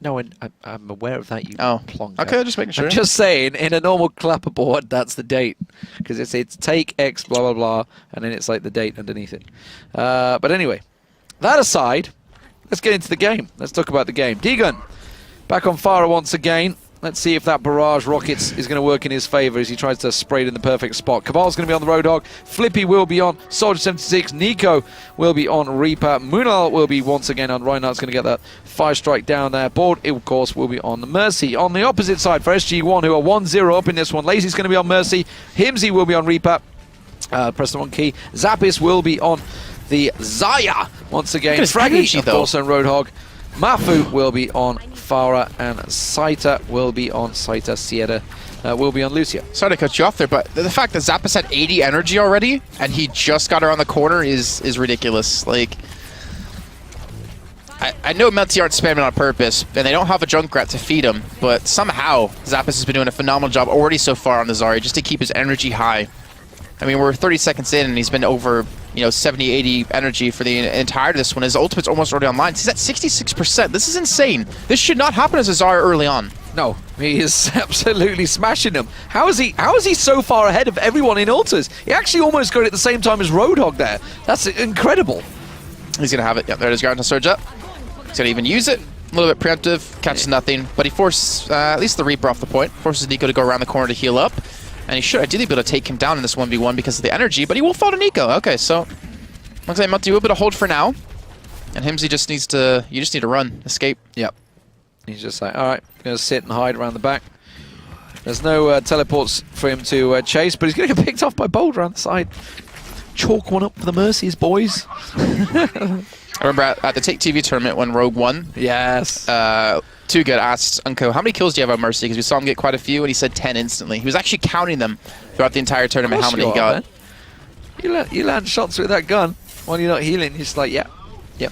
No, I'm aware of that, you plonker. Okay, just making sure. I'm just saying, in a normal clapperboard, that's the date. Because it's take X, blah, blah, blah, and then it's like the date underneath it. But anyway, that aside, let's get into the game. Let's talk about the game. D-Gun, back on fire once again. Let's see if that barrage rockets is going to work in his favor as he tries to spray it in the perfect spot. Cabal's going to be on the Roadhog. Flippy will be on Soldier 76. Nico will be on Reaper. Munal will be once again on Reinhardt's going to get that fire strike down there. Board, of course, will be on Mercy. On the opposite side for SG1, who are 1-0 up in this one. Lazy's going to be on Mercy. Himsy will be on Reaper. Press the one key. Zappis will be on the Zaya once again. Fraggy, of course, on Roadhog. Mafu will be on Farah, and Saita will be on Saita. Sierra will be on Lucia. Sorry to cut you off there, but the fact that Zappis had 80 energy already, and he just got around the corner is ridiculous. Like, I know Melty aren't spamming on purpose, and they don't have a Junkrat to feed him, but somehow Zappis has been doing a phenomenal job already so far on the Zarya, just to keep his energy high. I mean, we're 30 seconds in, and he's been over, 70, 80 energy for the entirety of this one. His ultimate's almost already online. He's at 66%. This is insane. This should not happen as a Zarya early on. No, he is absolutely smashing them. How is he so far ahead of everyone in ultas? He actually almost got it at the same time as Roadhog there. That's incredible. He's going to have it. Yep, there it is. Garden to surge up. He's going to even use it. A little bit preemptive. Catches nothing. But he forces at least the Reaper off the point. Forces Nico to go around the corner to heal up. And he should ideally be able to take him down in this 1v1 because of the energy, but he will fall to Nico. Okay, so looks like Melty will be able to hold for now. And Himsy just needs to, you just need to run, escape. Yep. He's just like, all right, going to sit and hide around the back. There's no teleports for him to chase, but he's going to get picked off by Boulder on the side. Chalk one up for the Mercies, boys. I remember at the Take TV tournament when Rogue won. Yes. Too Good asked Unko, how many kills do you have on Mercy? Because we saw him get quite a few, and he said 10 instantly. He was actually counting them throughout the entire tournament, how many he got. You land shots with that gun while you're not healing. You're just like, yep,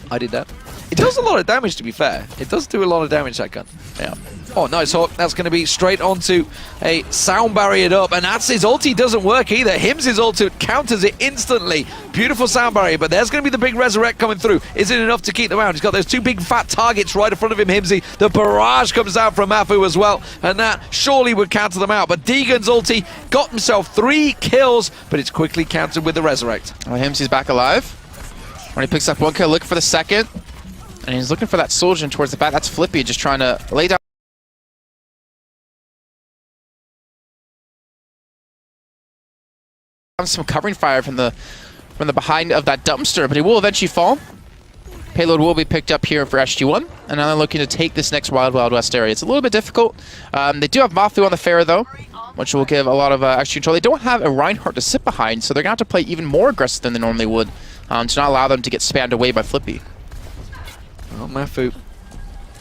I did that. It does a lot of damage, to be fair. It does do a lot of damage, that gun. Yeah. Oh, nice hook. That's going to be straight onto a sound barriered up, and that's his ulti doesn't work either. Him's ulti counters it instantly. Beautiful sound barrier, but there's going to be the big resurrect coming through. Is it enough to keep them out? He's got those two big fat targets right in front of him, Himsy. The barrage comes out from Mafu as well, and that surely would counter them out. But Deegan's ulti got himself 3 kills, but it's quickly countered with the resurrect. Well, Himsy's back alive. When he picks up 1 kill, looking for the second. And he's looking for that Soldier towards the back. That's Flippy just trying to lay down some covering fire from the behind of that dumpster, but he will eventually fall. Payload will be picked up here for SG1, and now they're looking to take this next Wild Wild West area. It's a little bit difficult. They do have Mafu on the fair though, which will give a lot of extra control. They don't have a Reinhardt to sit behind, so they're going to have to play even more aggressive than they normally would to not allow them to get spammed away by Flippy. Well, Mafu,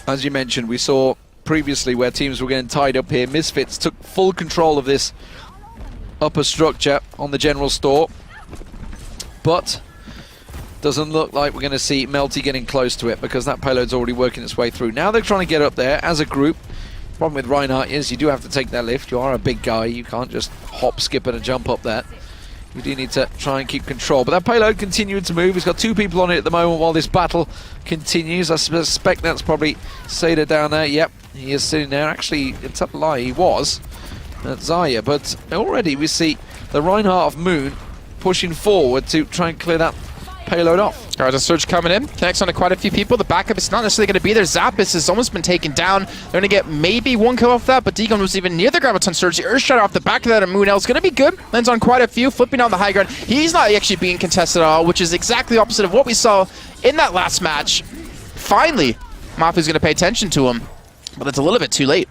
as you mentioned, we saw previously where teams were getting tied up here. Misfits took full control of this upper structure on the general store, but doesn't look like we're going to see Melty getting close to it because that payload's already working its way through. Now they're trying to get up there as a group. Problem with Reinhardt is you do have to take that lift. You are a big guy. You can't just hop, skip, and jump up there. You do need to try and keep control. But that payload continuing to move. He's got 2 people on it at the moment while this battle continues. I suspect that's probably Seda down there. Yep, he is sitting there. Actually, it's a lie. He was at Zarya. But already we see the Reinhardt of Moon pushing forward to try and clear that payload off. There's a surge coming in. Connects on to quite a few people. The backup is not necessarily going to be there. Zappis has almost been taken down. They're going to get maybe 1 kill off that, but Deacon was even near the Graviton surge. The Earthshot off the back of that, and Moonell is going to be good. Lands on quite a few, flipping on the high ground. He's not actually being contested at all, which is exactly the opposite of what we saw in that last match. Finally, Mafu's going to pay attention to him, but it's a little bit too late.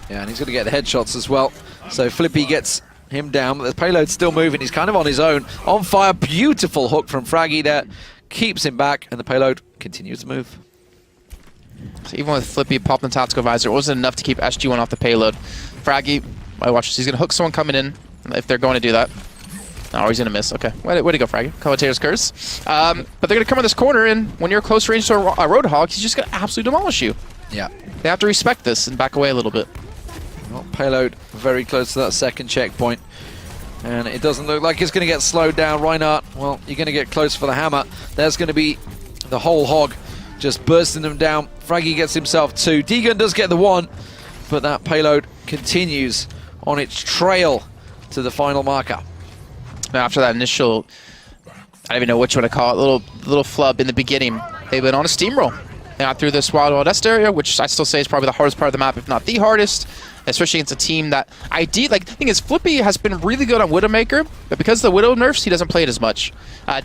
Yeah, and he's going to get the headshots as well. So Flippy gets him down, but the payload's still moving. He's kind of on his own. On fire, beautiful hook from Fraggy there. Keeps him back, and the payload continues to move. So even with Flippy popping the tactical visor, it wasn't enough to keep SG1 off the payload. Fraggy, I watch this. He's going to hook someone coming in, if they're going to do that. Oh, he's going to miss. Okay. Way to go, Fraggy. Commentator's curse. But they're going to come in this corner, and when you're close range to a Roadhog, he's just going to absolutely demolish you. Yeah. They have to respect this and back away a little bit. Well, payload very close to that second checkpoint. And it doesn't look like it's going to get slowed down. Reinhardt, well, you're going to get close for the hammer. There's going to be the whole hog just bursting them down Fraggy gets himself 2. Deegan does get the 1, but that payload continues on its trail to the final marker. Now, after that initial, I don't even know which one to call it, little flub in the beginning, they've been on a steamroll. They got through this Wild West area, which I still say is probably the hardest part of the map, if not the hardest, especially against a team that the thing is, Flippy has been really good on Widowmaker, but because of the Widow nerfs, he doesn't play it as much.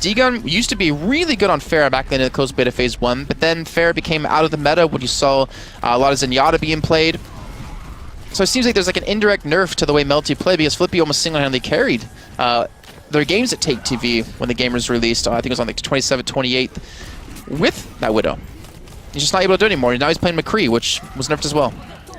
D-Gun used to be really good on Pharah back then in the closed beta phase 1, but then Pharah became out of the meta when you saw a lot of Zenyatta being played. So it seems like there's like an indirect nerf to the way Melty played, because Flippy almost single-handedly carried their games at Take TV when the game was released. I think it was on like 27th, 28th with that Widow. He's just not able to do it anymore. Now he's playing McCree, which was nerfed as well.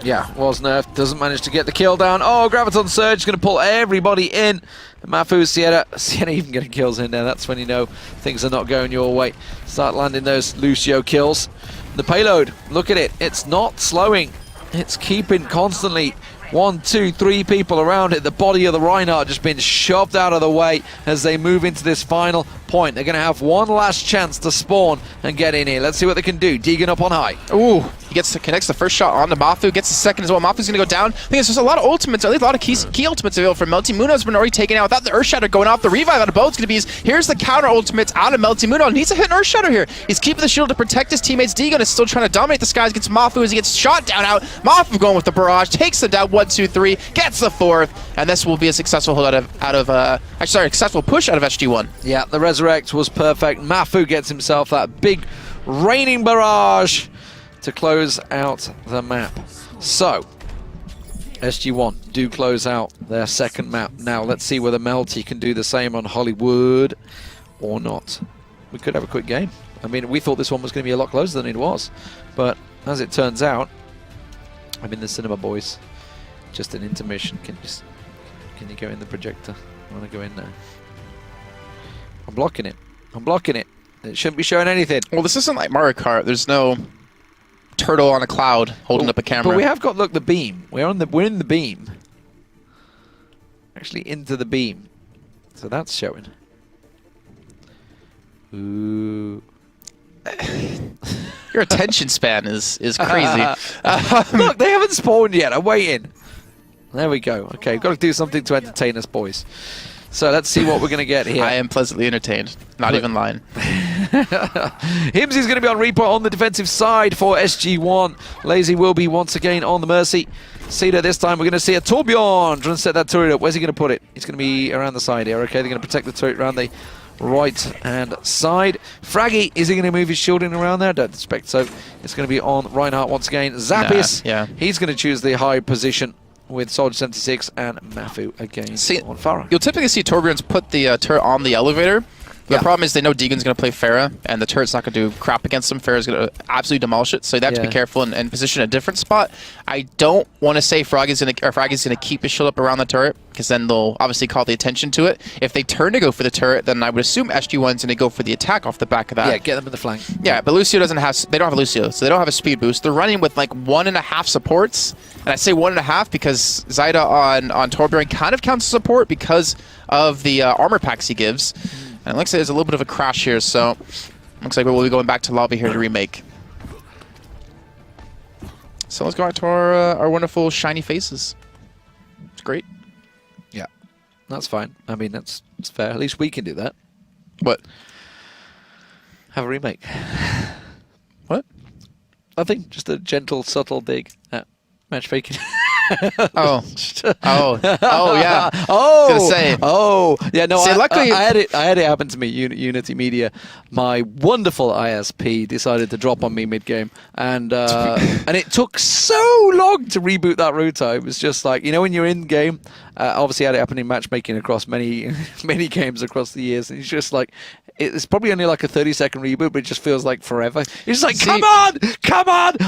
Yeah, was nerfed. Doesn't manage to get the kill down. Oh, Graviton Surge is going to pull everybody in. Mafu, Sierra even getting kills in there. That's when you know things are not going your way. Start landing those Lucio kills. The payload, look at it. It's not slowing. It's keeping constantly 1, 2, 3 people around it. The body of the Reinhardt just being shoved out of the way as they move into this final point. They're going to have one last chance to spawn and get in here. Let's see what they can do. Deegan up on high. Ooh, he connects the first shot onto Mafu, gets the second as well. Mafu's going to go down. I think there's just a lot of ultimates, at least a lot of key ultimates available for Melty. Muno's been already taken out without the Earthshatter going off. The revive out of Boat's going to be here's the counter ultimates out of Melty. Muno needs to hit an Earthshatter here. He's keeping the shield to protect his teammates. Deegan is still trying to dominate the skies against Mafu as he gets shot down out. Mafu going with the barrage, takes them down 1, 2, 3, gets the 4th, and this will be a successful hold successful push out of SG1. Yeah, the resurrect was perfect. Mafu gets himself that big raining barrage to close out the map. So, SG1 do close out their second map. Now, let's see whether Melty can do the same on Hollywood or not. We could have a quick game. I mean, we thought this one was going to be a lot closer than it was. But, as it turns out, I'm in the cinema, boys. Just an intermission. Can you go in the projector? I want to go in there. I'm blocking it. I'm blocking it. It shouldn't be showing anything. Well, this isn't like Mario Kart. There's no turtle on a cloud holding up a camera. But we have got, look, the beam. We're in the beam. Actually into the beam. So that's showing. Ooh. Your attention span is crazy. Look, they haven't spawned yet. I'm waiting. There we go. Okay, we've got to do something to entertain us, boys. So let's see what we're going to get here. I am pleasantly entertained. Not even lying. Himsy's going to be on repo on the defensive side for SG1. Lazy will be once again on the Mercy. Cedar this time. We're going to see a Torbjorn trying to set that turret up. Where's he going to put it? He's going to be around the side here. Okay, they're going to protect the turret around the right-hand side. Fraggy, is he going to move his shielding around there? Don't expect so. It's going to be on Reinhardt once again. Zappis, yeah. He's going to choose the high position with Soldier 76 and Mafu again on Pharah. You'll typically see Torbjorns put the turret on the elevator. The problem is they know Deegan's going to play Pharah, and the turret's not going to do crap against them. Pharah's going to absolutely demolish it, so they have to be careful and position a different spot. I don't want to say Froggy's going to keep his shield up around the turret, because then they'll obviously call the attention to it. If they turn to go for the turret, then I would assume SG1's going to go for the attack off the back of that. Yeah, get them in the flank. Yeah, but Lucio doesn't have. They don't have Lucio, so they don't have a speed boost. They're running with like 1.5 supports, and I say 1.5 because Zyda on Torbjorn kind of counts as support because of the armor packs he gives. And it looks like there's a little bit of a crash here, so looks like we'll be going back to lobby here to remake. So let's go back to our wonderful shiny faces. It's great. Yeah, that's fine. I mean, that's fair. At least we can do that. What? Have a remake. What? Nothing. Just a gentle, subtle dig at matchmaking. Oh, yeah. Oh, gonna say. Oh, yeah. No, See, luckily I had it happen to me. Unity Media, my wonderful ISP, decided to drop on me mid game, and it took so long to reboot that router. It was just like, you know, when you're in game. Obviously, I had it happen in matchmaking across many games across the years, and it's just like it's probably only like a 30-second reboot, but it just feels like forever. It's like, come on!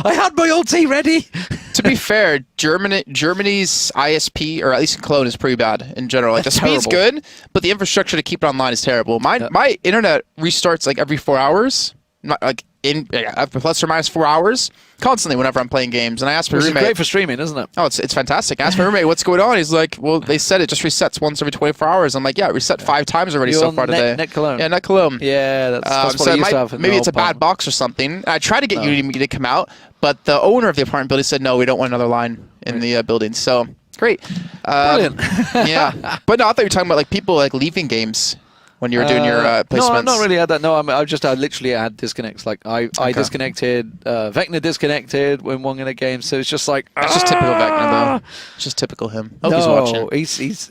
I had my ulti ready. To be fair, Germany's ISP, or at least in Cologne, is pretty bad in general. Like, the speed's good, but the infrastructure to keep it online is terrible. My internet restarts like every 4 hours, like in plus or minus 4 hours constantly whenever I'm playing games. And I asked my roommate. It's great for streaming, isn't it? Oh, it's fantastic. I asked my roommate, what's going on? He's like, well, they said it just resets once every 24 hours. I'm like, yeah, it reset 5 times already so far today. Net Cologne. Yeah, Net Cologne. Yeah, that's what so I used to have. Maybe it's a bad box or something. I tried to get Unity to come out, but the owner of the apartment building said, no, we don't want another line in the building. So, great. Brilliant. Yeah. But no, I thought you were talking about like people like leaving games when you were doing your placements. No, I've not really had that. No, I literally had disconnects. Like I disconnected, Vecna disconnected when one in a game. So it's just like that's just typical Vecna though. It's just typical him. Hope he's watching.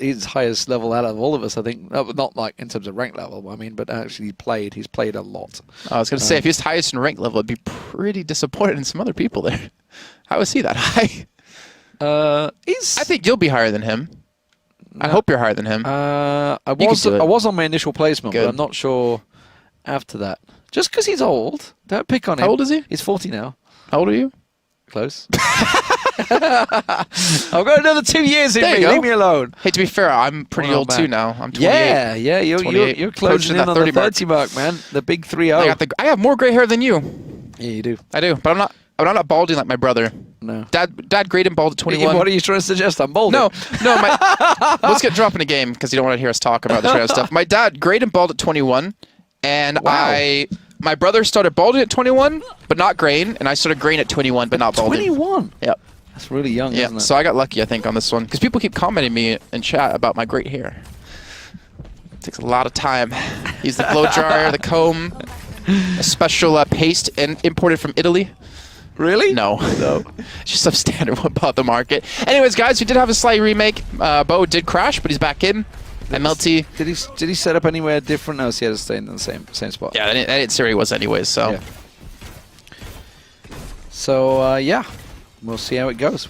He's highest level out of all of us. I think not like in terms of rank level. I mean, but actually he's played a lot. I was gonna say if he's highest in rank level, I'd be pretty disappointed in some other people there. How is he that high? I think you'll be higher than him. No. I hope you're higher than him. I was on my initial placement, Good. but I'm not sure after that. Just because he's old, don't pick on him. How old is he? He's 40 now. How old are you? Close. I've got another 2 years in me. Leave me alone. Hey, to be fair, I'm pretty old too now. I'm 28. Yeah. You're closing in on the 30 mark, man. The big 3-0. I have more gray hair than you. Yeah, you do. I do, but I'm not balding like my brother. No. Dad graded him bald at 21. What are you trying to suggest? I'm balding? No. Let's get dropping a game because you don't want to hear us talk about this kind of stuff. My dad graded him bald at 21, and wow. My brother started balding at 21, but not graying, and I started graying at 21, but not balding. 21? Yep. That's really young, isn't it? So I got lucky, I think, on this one because people keep commenting me in chat about my great hair. It takes a lot of time. Use the blow dryer, the comb, a special paste imported from Italy. Really? No. It's just substandard one bought the market. Anyways, guys, we did have a slight remake. Bo did crash, but he's back in. And Melty. Did he set up anywhere different? No, he had to stay in the same spot. Yeah, I didn't see where he was anyways, so. Yeah. So, yeah. We'll see how it goes.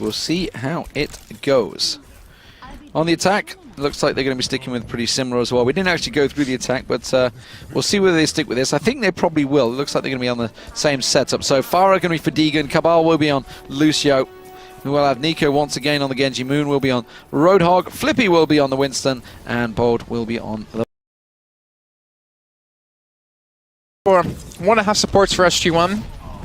On the attack, looks like they're going to be sticking with pretty similar as well. We didn't actually go through the attack, but we'll see whether they stick with this. I think they probably will. It looks like they're going to be on the same setup. So Farah going to be for Deegan. Cabal will be on Lucio. We will have Nico once again on the Genji. Moon will be on Roadhog. Flippy will be on the Winston. And Bold will be on the... 1.5 supports for SG1.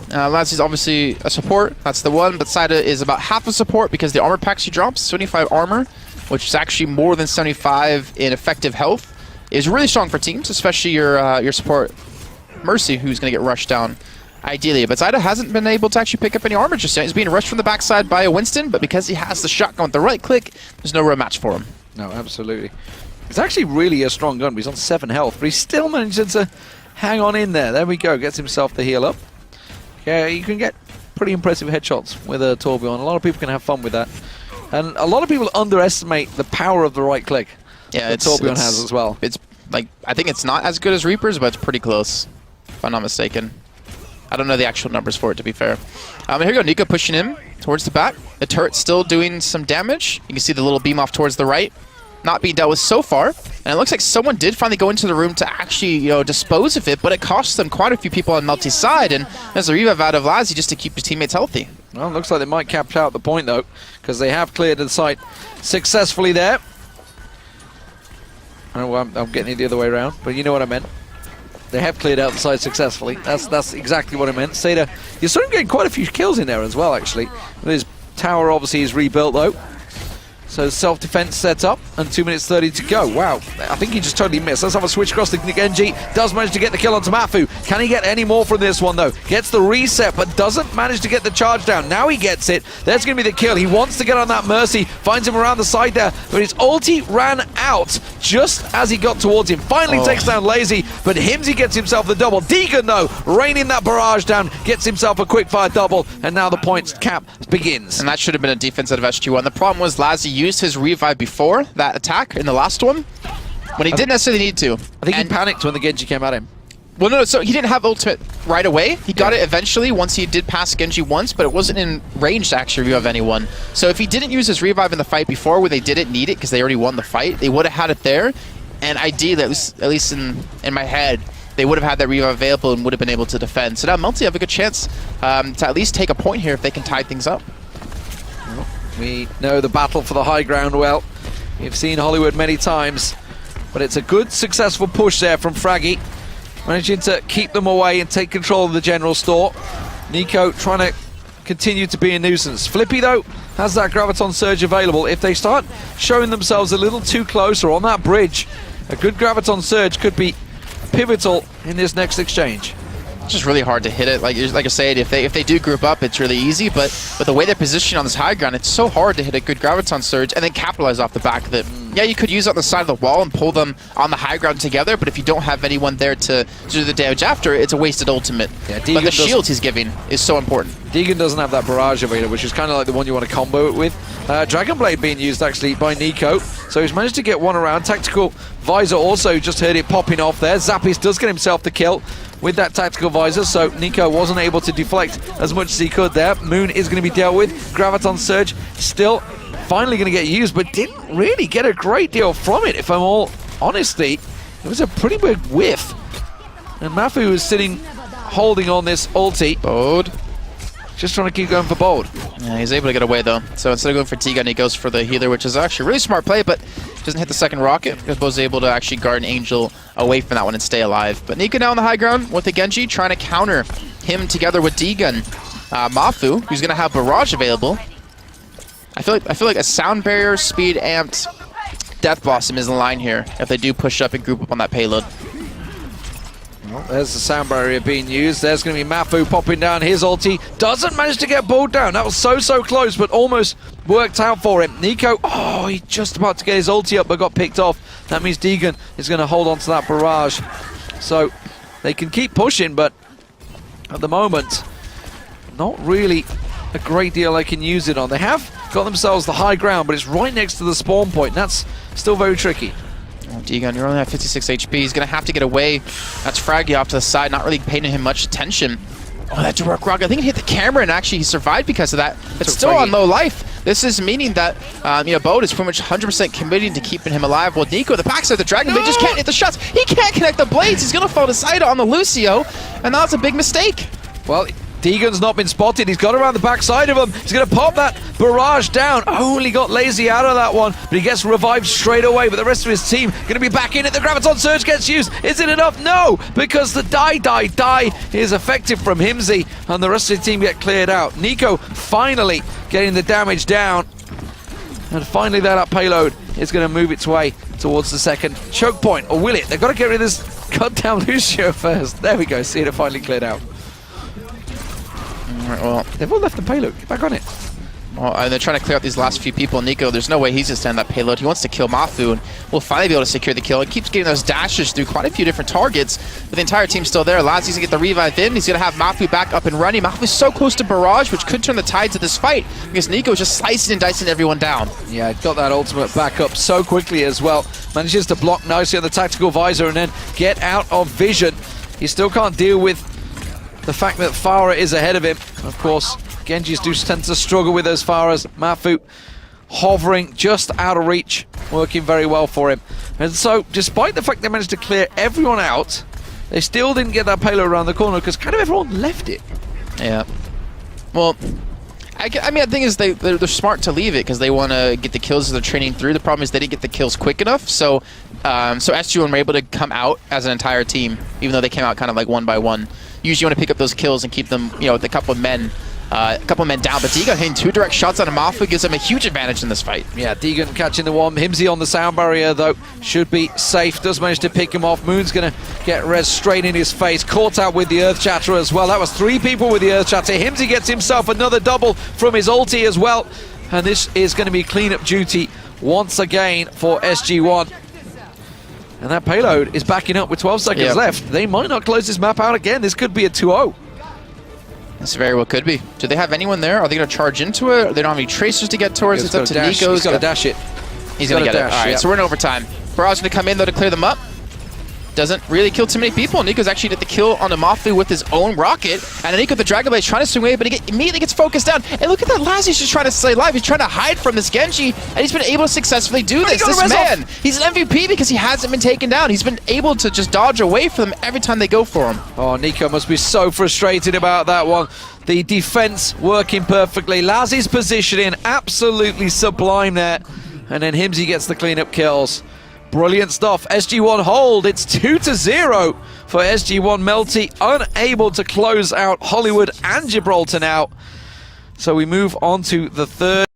Lazzy's obviously a support. That's the one. But Saida is about half a support because the armor packs he drops, 75 armor, which is actually more than 75 in effective health, is really strong for teams, especially your support Mercy, who's going to get rushed down ideally. But Saida hasn't been able to actually pick up any armor just yet. He's being rushed from the backside by a Winston, but because he has the shotgun with the right click, there's no real match for him. No, absolutely. It's actually really a strong gun, but he's on 7 health, but he still manages to hang on in there. There we go, gets himself the heal up. Yeah, you can get pretty impressive headshots with a Torbjorn. A lot of people can have fun with that. And a lot of people underestimate the power of the right click. Yeah, that Torbjorn has as well. It's like, I think it's not as good as Reaper's, but it's pretty close, if I'm not mistaken. I don't know the actual numbers for it, to be fair. Here we go, Nico pushing him towards the back. The turret's still doing some damage. You can see the little beam off towards the right. Not being dealt with so far. And it looks like someone did finally go into the room to actually, dispose of it, but it cost them quite a few people on Melty's side, and there's a revive out of Lazzy just to keep his teammates healthy. Well, it looks like they might cap out the point, though, because they have cleared the site successfully there. I don't know why I'm getting it the other way around, but you know what I meant. They have cleared out the site successfully. That's exactly what I meant. Seda, you're starting to get quite a few kills in there as well, actually. His tower obviously is rebuilt, though. So self-defense set up, and 2 minutes 30 to go. Wow, I think he just totally missed. Let's have a switch across to Genji. Does manage to get the kill onto Mafu. Can he get any more from this one, though? Gets the reset, but doesn't manage to get the charge down. Now he gets it. There's going to be the kill. He wants to get on that Mercy. Finds him around the side there, but his ulti ran out just as he got towards him. Finally takes down Lazy, but Himsy gets himself the double. Deegan, though, raining that barrage down, gets himself a quick-fire double, and now the points cap begins. And that should have been a defense out of SG1. The problem was Lazzy used his revive before that attack in the last one, when he didn't necessarily need to. I think he panicked when the Genji came at him. Well, no, so he didn't have ultimate right away. He got it eventually once he did pass Genji once, but it wasn't in range to actually revive anyone. So if he didn't use his revive in the fight before where they didn't need it because they already won the fight, they would have had it there. And ideally, at least in my head, they would have had that revive available and would have been able to defend. So now Melty have a good chance to at least take a point here if they can tie things up. We know the battle for the high ground well. We've seen Hollywood many times, but it's a good, successful push there from Fraggy. managing to keep them away and take control of the general store. Nico trying to continue to be a nuisance. Flippy, though, has that Graviton Surge available. If they start showing themselves a little too close or on that bridge, a good Graviton Surge could be pivotal in this next exchange. It's just really hard to hit it. Like I said, if they do group up, it's really easy. But the way they're positioned on this high ground, it's so hard to hit a good Graviton Surge and then capitalize off the back of it. Yeah, you could use it on the side of the wall and pull them on the high ground together, but if you don't have anyone there to do the damage after, it's a wasted ultimate. Yeah, but the shield he's giving is so important. Deegan doesn't have that barrage available, which is kind of like the one you want to combo it with. Dragon Blade being used actually by Nico, so he's managed to get one around. Tactical Visor also just heard it popping off there. Zappis does get himself the kill with that Tactical Visor, so Nico wasn't able to deflect as much as he could there. Moon is going to be dealt with. Graviton Surge still finally going to get used, but didn't really get a great deal from it, if I'm all honesty. It was a pretty big whiff. And Mafu was sitting, holding on this ulti. Bode. Just trying to keep going for Bold. Yeah, he's able to get away, though. So instead of going for T-Gun, he goes for the healer, which is actually a really smart play, but doesn't hit the second rocket, because Bo's able to actually guard an Angel away from that one and stay alive. But Nico now on the high ground with the Genji, trying to counter him together with D-Gun. Mafu, who's going to have Barrage available. I feel like a sound barrier, speed amped Death Blossom is the line here if they do push up and group up on that payload. Well, there's the sound barrier being used. There's going to be Mafu popping down his ulti. Doesn't manage to get bowled down. That was so close, but almost worked out for him. Nico, oh, he's just about to get his ulti up, but got picked off. That means Deegan is going to hold on to that barrage. So they can keep pushing, but at the moment, not really a great deal they can use it on. They have got themselves the high ground, but it's right next to the spawn point. That's still very tricky. Oh, Deegan, you're only at 56 HP. He's going to have to get away. That's Fraggy off to the side, not really paying him much attention. Oh, that direct rock. I think it hit the camera, and actually he survived because of that. It's still on low life. This is meaning that Bode is pretty much 100% committing to keeping him alive. Well, Nico, the backside of the Dragon Blade, just can't hit the shots. He can't connect the blades. He's going to fall to side on the Lucio, and that's a big mistake. Well, Deegan's not been spotted. He's got around the backside of him. He's going to pop that barrage down. Only got lazy out of that one, but he gets revived straight away. But the rest of his team going to be back in it. The Graviton Surge gets used. Is it enough? No, because the die is effective from Himsy, and the rest of the team get cleared out. Nico finally getting the damage down, and finally that payload is going to move its way towards the second choke point. Or will it? They've got to get rid of this goddamn Lucio first. There we go. See it finally cleared out. Alright, well, they've all left the payload. Get back on it. Well, and they're trying to clear out these last few people. Nico, there's no way he's going to stand that payload. He wants to kill Mafu, and will finally be able to secure the kill. He keeps getting those dashes through quite a few different targets, but the entire team's still there. Lazzy's going to get the revive in. He's going to have Mafu back up and running. Mafu's so close to Barrage, which could turn the tides of this fight, because Nico's just slicing and dicing everyone down. Yeah, got that ultimate back up so quickly as well. Manages to block nicely on the Tactical Visor and then get out of vision. He still can't deal with the fact that Farah is ahead of him. Of course, Genjis do tend to struggle with those Farahs. Mafu hovering just out of reach, working very well for him. And so, despite the fact they managed to clear everyone out, they still didn't get that payload around the corner because kind of everyone left it. Yeah. Well, I mean, the thing is they're smart to leave it because they want to get the kills as they're training through. The problem is they didn't get the kills quick enough, so SG1 were able to come out as an entire team, even though they came out kind of like one by one. Usually you want to pick up those kills and keep them, with a couple of men down. But Deegan hitting 2 direct shots on Mafu gives them a huge advantage in this fight. Yeah, Deegan catching the one. Himsy on the sound barrier, though, should be safe. Does manage to pick him off. Moon's going to get res straight in his face. Caught out with the Earth Chatter as well. That was 3 people with the Earth Chatter. Himsy gets himself another double from his ulti as well. And this is going to be cleanup duty once again for SG1. And that payload is backing up with 12 seconds left. They might not close this map out again. This could be a 2-0. This very well could be. Do they have anyone there? Are they going to charge into it? They don't have any tracers to get towards. It's up to Nico. He's got to dash it. He's going to get it. All right, so we're in overtime. Barrage going to come in, though, to clear them up. Doesn't really kill too many people. Nico's actually did the kill on the Mafu with his own rocket. And Nico, the Dragon Blade, is trying to swing away, but he immediately gets focused down. And look at that Lazzy's just trying to stay alive. He's trying to hide from this Genji, and he's been able to successfully do this. This man, he's an MVP because he hasn't been taken down. He's been able to just dodge away from them every time they go for him. Oh, Nico must be so frustrated about that one. The defense working perfectly. Lazzy's positioning absolutely sublime there. And then Himsy gets the cleanup kills. Brilliant stuff. SG1 hold. It's 2-0 for SG1 Melty, unable to close out Hollywood and Gibraltar now. So we move on to the third.